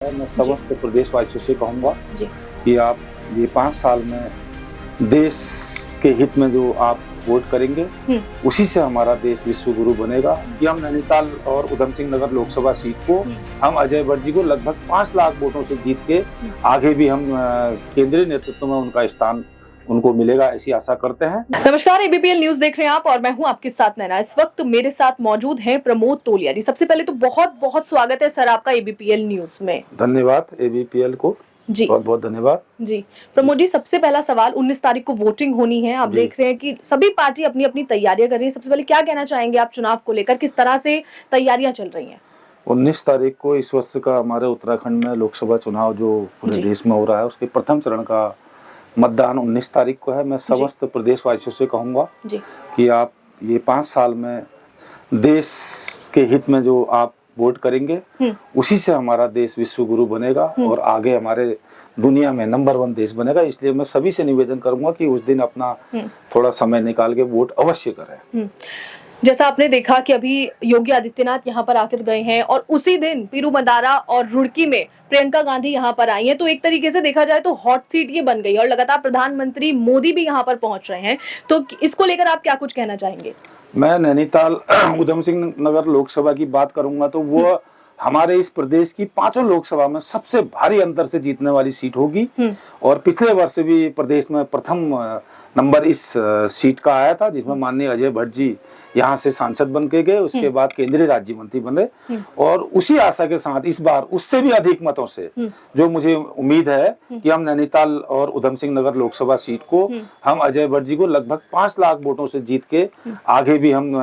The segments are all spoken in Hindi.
मैं समस्त प्रदेशवासियों से कहूँगा जी। कि आप ये 5 साल में देश के हित में जो आप वोट करेंगे, हुँ। उसी से हमारा देश विश्व गुरु बनेगा। कि हम नैनीताल और उधम सिंह नगर लोकसभा सीट को हम अजय भट्ट जी को लगभग 5 लाख वोटों से जीत के आगे भी हम केंद्रीय नेतृत्व में उनका स्थान उनको मिलेगा, ऐसी आशा करते हैं। नमस्कार, एबीपीएल न्यूज़ देख रहे हैं आप और मैं हूं आपके साथ नैना। इस वक्त मेरे साथ मौजूद हैं प्रमोद तोलिया जी। सबसे पहले तो बहुत-बहुत स्वागत है सर आपका एबीपीएल न्यूज़ में। धन्यवाद एबीपीएल को, जी। बहुत-बहुत धन्यवाद। जी। प्रमोद जी, सबसे पहला सवाल 19 तारीख को वोटिंग होनी है। आप देख रहे हैं कि सभी पार्टी अपनी-अपनी तैयारियां कर रही है। सबसे पहले क्या कहना चाहेंगे आप चुनाव को लेकर, किस तरह से तैयारियां चल रही हैं? 19 तारीख को इस वर्ष का हमारे उत्तराखंड में लोकसभा चुनाव जो पूरे देश में हो रहा है, उसके प्रथम चरण का मतदान 19 तारीख को है। मैं समस्त प्रदेशवासियों से कहूँगा कि आप ये 5 साल में देश के हित में जो आप वोट करेंगे, उसी से हमारा देश विश्व गुरु बनेगा और आगे हमारे दुनिया में नंबर 1 देश बनेगा। इसलिए मैं सभी से निवेदन करूंगा कि उस दिन अपना थोड़ा समय निकाल के वोट अवश्य करें। जैसा आपने देखा कि अभी योगी आदित्यनाथ यहाँ पर आकर गए हैं और उसी दिन पीरूमदारा और रुड़की में प्रियंका गांधी यहाँ पर आई हैं, तो एक तरीके से देखा जाए तो हॉट सीट ये बन गई और लगातार प्रधानमंत्री मोदी भी यहाँ पर पहुंच रहे हैं। तो इसको लेकर आप क्या कुछ कहना चाहेंगे? मैं नैनीताल उधम सिंह नगर लोकसभा की बात करूंगा तो वो हमारे इस प्रदेश की 5 लोकसभा में सबसे भारी अंतर से जीतने वाली सीट होगी। और पिछले वर्ष भी प्रदेश में प्रथम नंबर इस सीट का आया था, जिसमें माननीय अजय भट्ट जी यहाँ से सांसद बन के गए, उसके बाद केंद्रीय राज्य मंत्री बने। और उसी आशा के साथ इस बार उससे भी अधिक मतों से जो मुझे उम्मीद है कि हम नैनीताल और उधम सिंह नगर लोकसभा सीट को हम अजय भट्ट जी को लगभग 5 लाख वोटों से जीत के आगे भी हम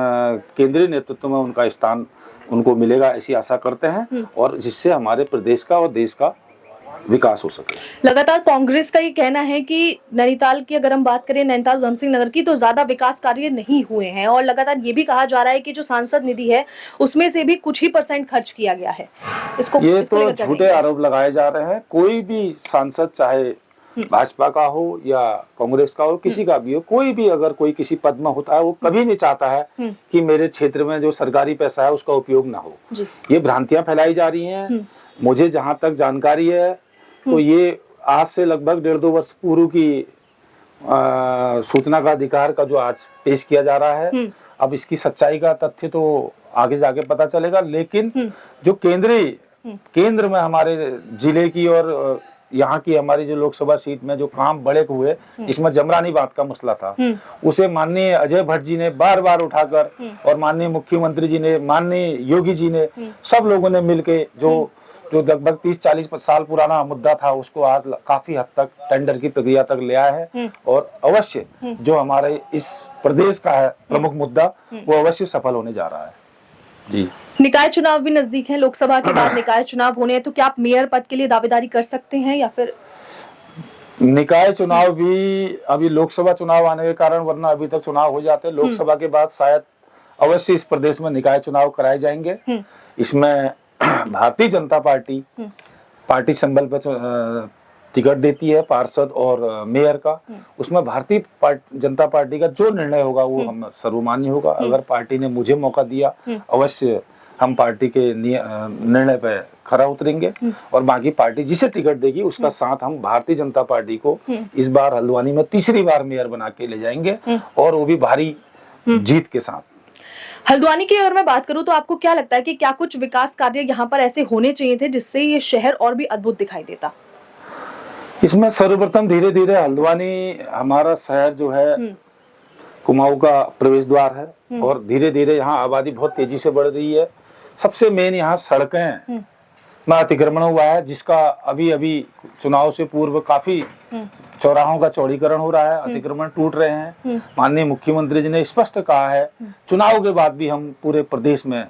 केंद्रीय नेतृत्व में उनका स्थान उनको मिलेगा, ऐसी आशा करते हैं और जिससे हमारे प्रदेश का और देश का विकास हो सके। लगातार कांग्रेस का ये कहना है कि नैनीताल की अगर हम बात करें, नैनीताल उधम सिंह नगर की, तो ज्यादा विकास कार्य नहीं हुए हैं और लगातार ये भी कहा जा रहा है कि जो सांसद निधि है उसमें से भी कुछ ही % खर्च किया गया है। इसको तो झूठे आरोप लगाए जा रहे हैं। कोई भी सांसद, चाहे भाजपा का हो या कांग्रेस का हो, किसी का भी हो, कोई भी अगर कोई किसी पद में होता है, वो कभी नहीं चाहता है कि मेरे क्षेत्र में जो सरकारी पैसा है उसका उपयोग ना हो। ये भ्रांतियां फैलाई जा रही हैं। मुझे जहां तक जानकारी है तो ये आज से लगभग 1.5-2 वर्ष पूर्व की सूचना का अधिकार का जो आज पेश किया जा रहा है। अब इसकी सच्चाई का तथ्य तो आगे जाके पता चलेगा, लेकिन जो केंद्र में हमारे जिले की और यहाँ की हमारी जो लोकसभा सीट में जो काम बड़े हुए, इसमें जमरानी बात का मसला था, उसे माननीय अजय भट्ट जी ने बार बार उठाकर और माननीय मुख्यमंत्री जी ने, माननीय योगी जी ने, सब लोगों ने मिलके जो लगभग 30-40 साल पुराना मुद्दा था, उसको आज काफी हद तक टेंडर की प्रक्रिया तक ले आया है और अवश्य जो हमारे इस प्रदेश का है प्रमुख मुद्दा, वो अवश्य सफल होने जा रहा है। जी। निकाय चुनाव भी नजदीक है, लोकसभा के बाद निकाय चुनाव होने हैं, तो क्या आप मेयर पद के लिए दावेदारी कर सकते हैं या फिर? निकाय चुनाव भी अभी लोकसभा चुनाव आने के कारण, वरना अभी तक चुनाव हो जाते। लोकसभा के बाद शायद अवश्य इस प्रदेश में निकाय चुनाव कराए जाएंगे। इसमें भारतीय जनता पार्टी संबल पर टिकट देती है, पार्षद और मेयर का। उसमें भारतीय जनता पार्टी का जो निर्णय होगा वो हम सर्वमान्य होगा। अगर पार्टी ने मुझे मौका दिया, अवश्य हम पार्टी के निर्णय पे खरा उतरेंगे और बाकी पार्टी जिसे टिकट देगी उसका साथ हम भारतीय जनता पार्टी को इस बार हल्द्वानी में तीसरी बार मेयर बना के ले जाएंगे और वो भी भारी जीत के साथ। हल्द्वानी की अगर मैं बात करूं तो आपको क्या लगता है कि क्या कुछ विकास कार्य यहाँ पर ऐसे होने चाहिए थे जिससे ये शहर और भी अद्भुत दिखाई देता? इसमें सर्वप्रथम धीरे धीरे हल्द्वानी हमारा शहर जो है कुमाऊं का प्रवेश द्वार है और धीरे धीरे यहाँ आबादी बहुत तेजी से बढ़ रही है। सबसे मेन यहाँ सड़कें में अतिक्रमण हुआ है, जिसका अभी चुनाव से पूर्व काफी चौराहों का चौड़ीकरण हो रहा है, अतिक्रमण टूट रहे हैं। माननीय मुख्यमंत्री जी ने स्पष्ट कहा है चुनाव के बाद भी हम पूरे प्रदेश में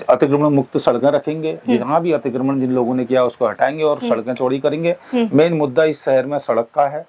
अतिक्रमण मुक्त सड़कें रखेंगे। जहाँ भी अतिक्रमण जिन लोगों ने किया उसको हटाएंगे और सड़कें चौड़ी करेंगे। मेन मुद्दा इस शहर में सड़क का है,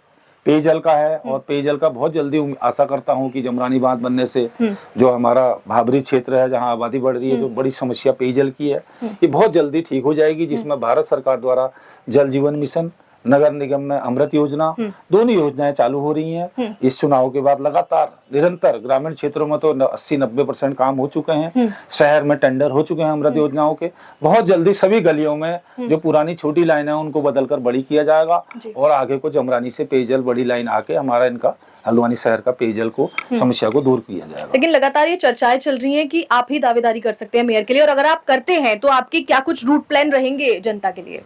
पेयजल का है और पेयजल का बहुत जल्दी आशा करता हूं कि जमरानी बांध बनने से जो हमारा भाबरी क्षेत्र है, जहां आबादी बढ़ रही है, जो बड़ी समस्या पेयजल की है, ये बहुत जल्दी ठीक हो जाएगी। जिसमें भारत सरकार द्वारा जल जीवन मिशन नगर निगम में अमृत योजना, दोनों योजनाएं चालू हो रही हैं। इस चुनाव के बाद लगातार निरंतर ग्रामीण क्षेत्रों में तो 80-90% काम हो चुके हैं, शहर में टेंडर हो चुके हैं अमृत योजनाओं के। बहुत जल्दी सभी गलियों में जो पुरानी छोटी लाइन है उनको बदलकर बड़ी किया जाएगा और आगे को जमरानी से पेयजल बड़ी लाइन आके हमारा इनका हल्द्वानी शहर का पेयजल को समस्या को दूर किया जाएगा। लेकिन लगातार ये चर्चाएं चल रही हैं कि आप ही दावेदारी कर सकते हैं मेयर के लिए, और अगर आप करते हैं तो आपके क्या कुछ रूट प्लान रहेंगे जनता के लिए?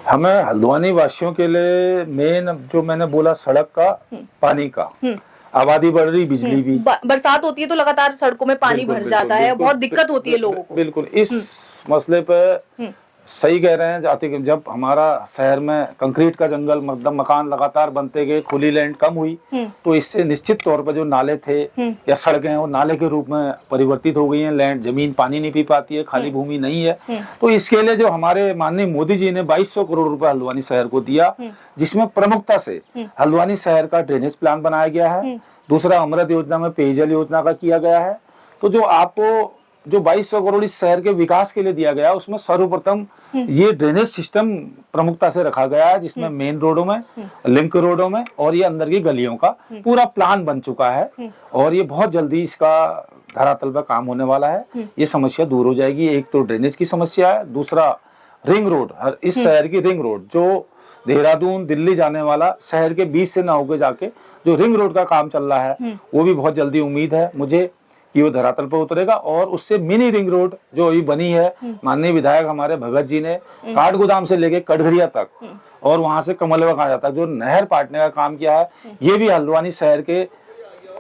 हमें हल्द्वानी वासियों के लिए मेन जो मैंने बोला सड़क का, पानी का, आबादी बढ़ रही, बिजली भी। बरसात होती है तो लगातार सड़कों में पानी भर जाता है, बहुत दिक्कत होती है लोगों को। बिल्कुल इस मसले पे सही कह रहे हैं जाते कि जब हमारा शहर में कंक्रीट का जंगल मतलब मकान लगातार बनते गए, खुली लैंड कम हुई, तो इससे निश्चित तौर पर जो नाले थे या सड़कें हैं वो नाले के रूप में परिवर्तित हो गई हैं। लैंड जमीन पानी नहीं पी पाती है, खाली भूमि नहीं है। तो इसके लिए जो हमारे माननीय मोदी जी ने 2200 करोड़ रुपए हल्द्वानी शहर को दिया, जिसमें प्रमुखता से हल्द्वानी शहर का ड्रेनेज प्लान बनाया गया है। दूसरा अमृत योजना में पेयजल योजना का किया गया है। तो जो आपको जो 2200 करोड़ इस शहर के विकास के लिए दिया गया उसमें सर्वप्रथम ये ड्रेनेज सिस्टम प्रमुखता से रखा गया है, जिसमें मेन रोडों में, लिंक रोडों में और ये अंदर की गलियों का पूरा प्लान बन चुका है और ये बहुत जल्दी इसका धरातल पर काम होने वाला है। ये समस्या दूर हो जाएगी। एक तो ड्रेनेज की समस्या है, दूसरा रिंग रोड, इस शहर की रिंग रोड जो देहरादून दिल्ली जाने वाला शहर के बीच से ना होकर जाके जो रिंग रोड का काम चल रहा है वो भी बहुत जल्दी उम्मीद है मुझे कि वो धरातल पर उतरेगा। और उससे मिनी रिंग रोड जो अभी बनी है, माननीय विधायक हमारे भगत जी ने काठगोदाम से लेके कटघरिया तक और वहां से कमलवा कहा तक जो नहर पाटने का काम किया है, ये भी हल्द्वानी शहर के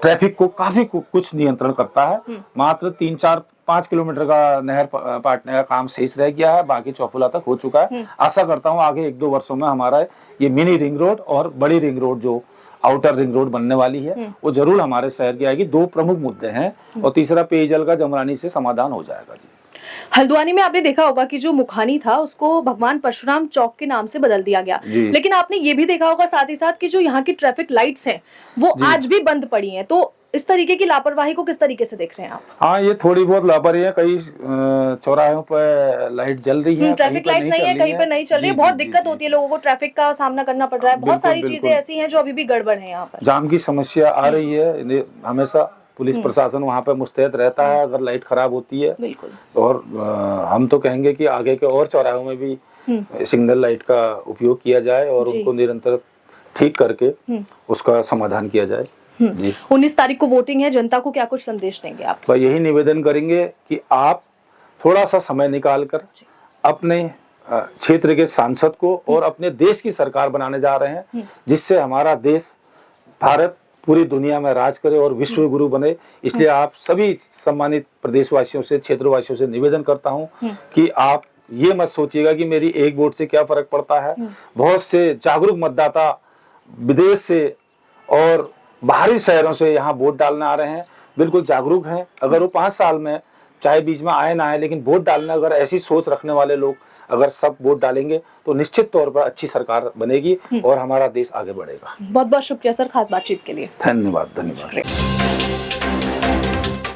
ट्रैफिक को काफी कुछ नियंत्रण करता है। मात्र 3-4-5 किलोमीटर का नहर पाटने का काम शेष रह गया है, बाकी चौफुला तक हो चुका है। आशा करता हूँ आगे 1-2 वर्षों में हमारा ये मिनी रिंग रोड और बड़ी रिंग रोड जो आउटर रिंग रोड बनने वाली है वो जरूर हमारे शहर की आएगी। 2 प्रमुख मुद्दे हैं और तीसरा पेयजल का जमरानी से समाधान हो जाएगा जी। हल्द्वानी में आपने देखा होगा कि जो मुखानी था उसको भगवान परशुराम चौक के नाम से बदल दिया गया, लेकिन आपने ये भी देखा होगा साथ ही साथ कि जो यहाँ की ट्रैफिक लाइट्स हैं वो आज भी बंद पड़ी हैं। तो इस तरीके की लापरवाही को किस तरीके से देख रहे हैं आप? हाँ, ये थोड़ी बहुत लापरवाही है। कई चौराहों पर लाइट जल रही है, ट्रैफिक लाइट्स नहीं है, कहीं पर नहीं चल रही है। बहुत दिक्कत होती है लोगों को, ट्रैफिक का सामना करना पड़ रहा है। बहुत सारी चीजें ऐसी हैं जो अभी भी गड़बड़ है। यहाँ पर जाम की समस्या आ रही है, हमेशा पुलिस प्रशासन वहाँ पे मुस्तैद रहता है अगर लाइट खराब होती है। बिल्कुल। और हम तो कहेंगे कि आगे के और चौराहों में भी सिग्नल लाइट का उपयोग किया जाए और उनको निरंतर ठीक करके उसका समाधान किया जाए। 19 तारीख को वोटिंग है, जनता को क्या कुछ संदेश देंगे आप? तो यही निवेदन करेंगे कि आप थोड़ा सा समय निकालकर अपने क्षेत्र के सांसद को और अपने देश की सरकार बनाने जा रहे हैं, जिससे हमारा देश भारत पूरी दुनिया में राज करे और विश्व गुरु बने। इसलिए आप सभी सम्मानित प्रदेशवासियों से, क्षेत्रवासियों से निवेदन करता हूं कि आप ये मत सोचिएगा कि मेरी एक वोट से क्या फर्क पड़ता है। बहुत से जागरूक मतदाता विदेश से और बाहरी शहरों से यहाँ वोट डालने आ रहे हैं, बिल्कुल जागरूक हैं। अगर वो 5 साल में चाहे बीच में आए ना आए, लेकिन वोट डालने अगर ऐसी सोच रखने वाले लोग अगर सब वोट डालेंगे तो निश्चित तौर पर अच्छी सरकार बनेगी और हमारा देश आगे बढ़ेगा। बहुत बहुत शुक्रिया सर खास बातचीत के लिए। धन्यवाद।